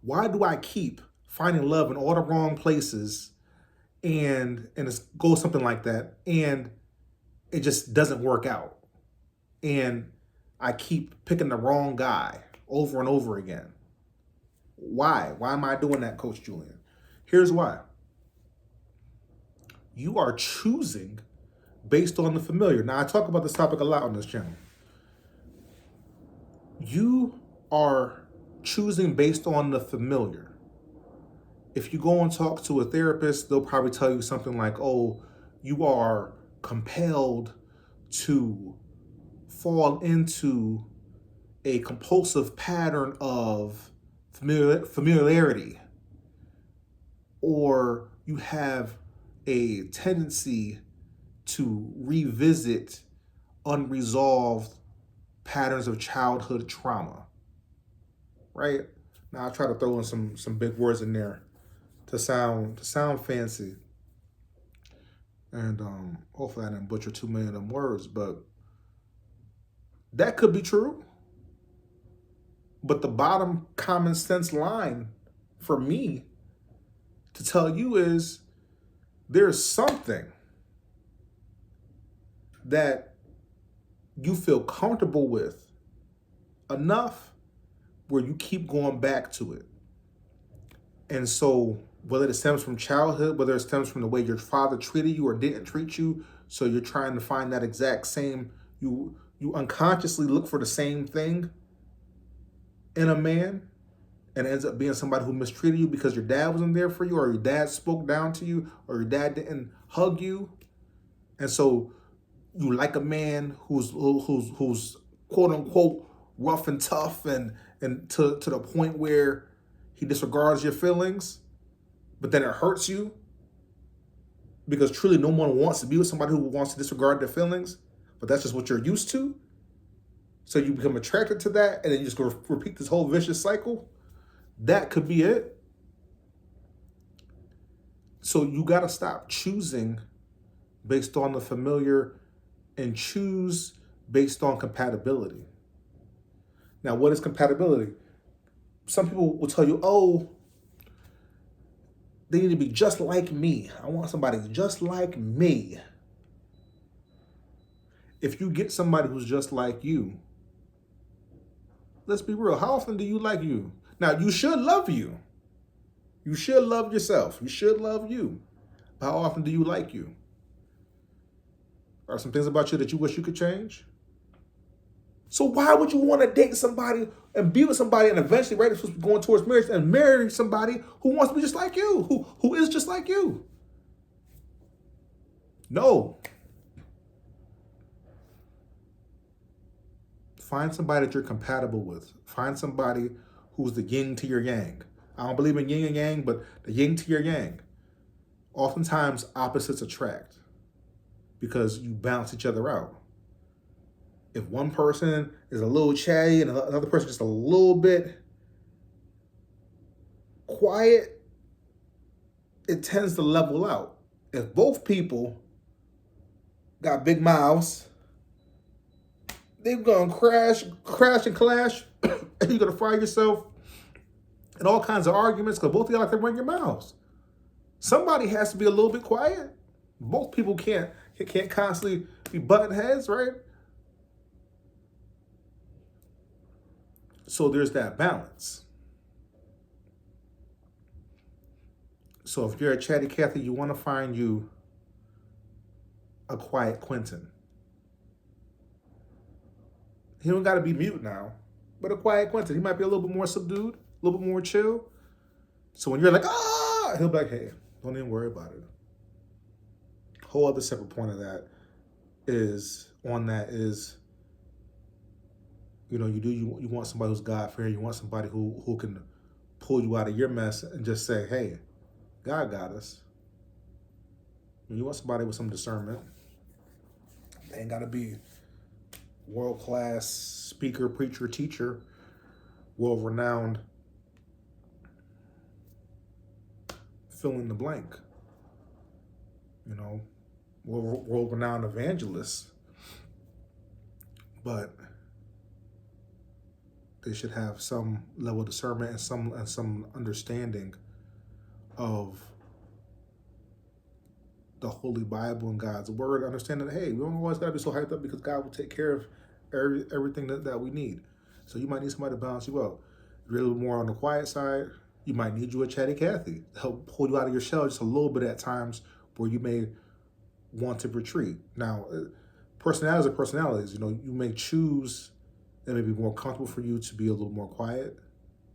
Why do I keep finding love in all the wrong places and it goes something like that and it just doesn't work out? And I keep picking the wrong guy over and over again. Why? Why am I doing that, Coach Julian? Here's why. You are choosing based on the familiar. Now, I talk about this topic a lot on this channel. You are choosing based on the familiar. If you go and talk to a therapist, they'll probably tell you something like, oh, you are compelled to fall into a compulsive pattern of familiarity, or you have a tendency to revisit unresolved patterns of childhood trauma, right? Now I try to throw in some big words in there to sound fancy, and hopefully I didn't butcher too many of them words, but that could be true. But the bottom common sense line for me to tell you is there's something that you feel comfortable with enough where you keep going back to it. And so, whether it stems from childhood, whether it stems from the way your father treated you or didn't treat you, so you're trying to find that exact same, you unconsciously look for the same thing in a man, and it ends up being somebody who mistreated you because your dad wasn't there for you, or your dad spoke down to you, or your dad didn't hug you. And so you like a man who's quote unquote rough and tough, and to the point where he disregards your feelings, but then it hurts you because truly no one wants to be with somebody who wants to disregard their feelings, but that's just what you're used to. So you become attracted to that, and then you just go repeat this whole vicious cycle. That could be it. So you got to stop choosing based on the familiar and choose based on compatibility. Now, what is compatibility? Some people will tell you, oh, they need to be just like me. I want somebody just like me. If you get somebody who's just like you, let's be real. How often do you like you? Now, you should love you. You should love yourself. You should love you. How often do you like you? Are some things about you that you wish you could change? So why would you want to date somebody and be with somebody and eventually, right, it's supposed to be going towards marriage, and marry somebody who wants to be just like you, who is just like you? No. Find somebody that you're compatible with. Find somebody who's the yin to your yang. I don't believe in yin and yang, but the yin to your yang. Oftentimes, opposites attract because you balance each other out. If one person is a little chatty and another person just a little bit quiet, it tends to level out. If both people got big mouths, they're gonna crash and clash, and you're gonna find yourself in all kinds of arguments because both of y'all like to run your mouths. Somebody has to be a little bit quiet. Both people can't constantly be butting heads, right? So there's that balance. So if you're a chatty Cathy, you want to find you a quiet Quentin. He don't got to be mute now, but a quiet Quentin. He might be a little bit more subdued, a little bit more chill. So when you're like, he'll be like, hey, don't even worry about it. Whole other separate point of that is, you want somebody who's God-fearing. You want somebody who can pull you out of your mess and just say, hey, God got us. You want somebody with some discernment. They ain't got to be world-class speaker, preacher, teacher, world-renowned, fill in the blank. World-renowned evangelists. But they should have some level of discernment and some understanding of the Holy Bible and God's Word. Understanding that, hey, we don't always got to be so hyped up because God will take care of everything that we need. So you might need somebody to balance you out. If you're a little more on the quiet side, you might need you a chatty Cathy to help pull you out of your shell just a little bit at times where you may want to retreat. Now, personalities are personalities. You know, you may choose that may be more comfortable for you to be a little more quiet.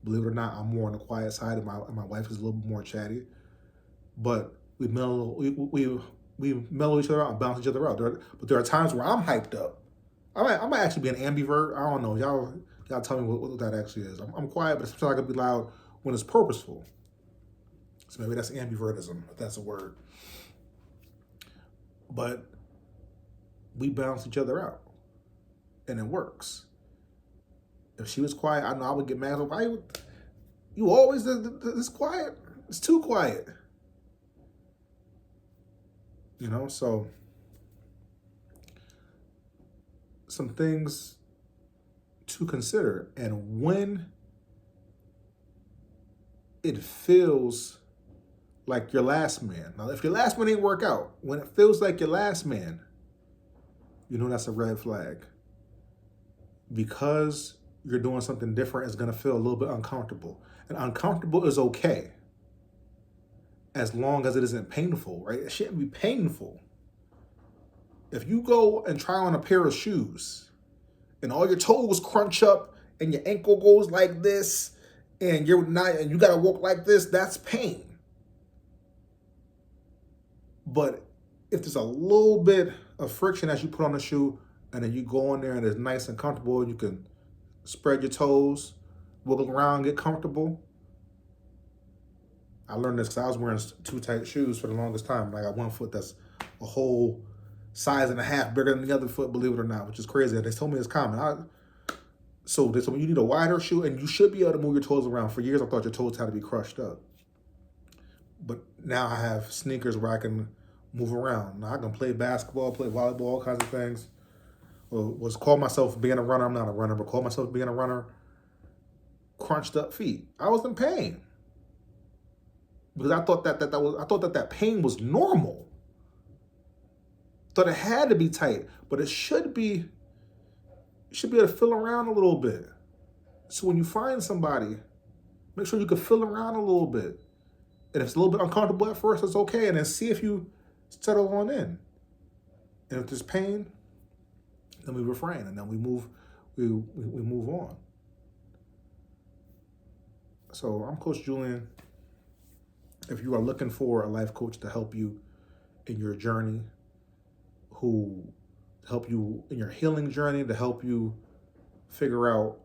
Believe it or not, I'm more on the quiet side, and my wife is a little bit more chatty. But we mellow each other out and balance each other out. But there are times where I'm hyped up. I might actually be an ambivert. I don't know. Y'all tell me what that actually is. I'm quiet, but sometimes I can be loud when it's purposeful. So maybe that's ambivertism, if that's a word. But we balance each other out, and it works. If she was quiet, I know I would get mad. Why you always this quiet? It's too quiet. You know, so some things to consider. And when it feels like your last man. Now, if your last man ain't work out, when it feels like your last man, you know that's a red flag. Because you're doing something different, it's going to feel a little bit uncomfortable. And uncomfortable is okay, as long as it isn't painful, right? It shouldn't be painful. If you go and try on a pair of shoes and all your toes crunch up and your ankle goes like this and you got to walk like this, that's pain. But if there's a little bit of friction as you put on the shoe and then you go in there and it's nice and comfortable, you can spread your toes, wiggle around, get comfortable. I learned this because I was wearing too tight shoes for the longest time. And I got one foot that's a whole size and a half bigger than the other foot, believe it or not, which is crazy. They told me it's common. So they told me you need a wider shoe and you should be able to move your toes around. For years, I thought your toes had to be crushed up. But now I have sneakers where I can move around. Now I can play basketball, play volleyball, all kinds of things. Was call myself being a runner. I'm not a runner, but call myself being a runner. Crunched up feet. I was in pain because I thought that pain was normal. Thought it had to be tight, but it should be. You should be able to feel around a little bit. So when you find somebody, make sure you can feel around a little bit. And if it's a little bit uncomfortable at first, it's okay. And then see if you settle on in. And if there's pain, then we refrain and then we move on. So I'm Coach Julian. If you are looking for a life coach to help you in your journey, who help you in your healing journey, to help you figure out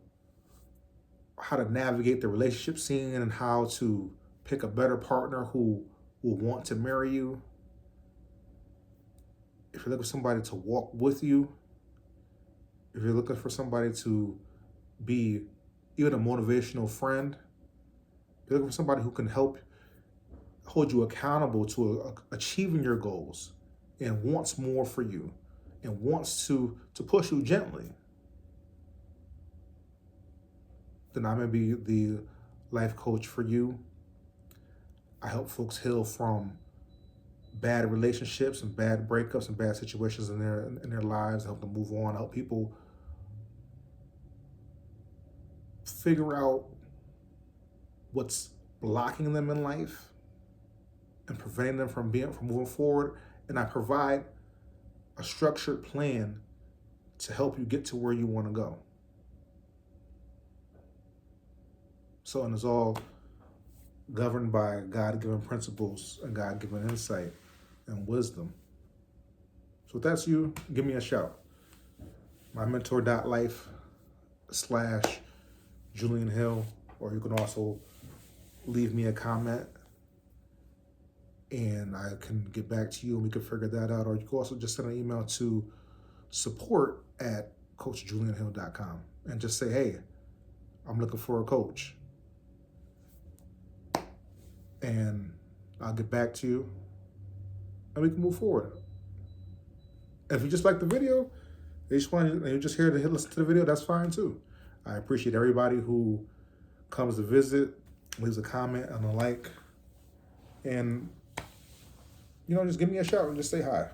how to navigate the relationship scene and how to pick a better partner who will want to marry you. If you're looking for somebody to walk with you, if you're looking for somebody to be even a motivational friend, if you're looking for somebody who can help hold you accountable to achieving your goals and wants more for you and wants to push you gently, then I may be the life coach for you. I help folks heal from bad relationships and bad breakups and bad situations in their lives, help them move on, help people figure out what's blocking them in life and preventing them from moving forward. And I provide a structured plan to help you get to where you want to go. So, and it's all governed by God-given principles and God-given insight and wisdom. So if that's you, give me a shout. My mentor.life/Julian Hill, or you can also leave me a comment and I can get back to you and we can figure that out. Or you can also just send an email to support@coachjulianhill.com and just say, hey, I'm looking for a coach. And I'll get back to you and we can move forward. If you just like the video, you're just here to listen to the video, that's fine too. I appreciate everybody who comes to visit, leaves a comment and a like, and just give me a shout and just say hi.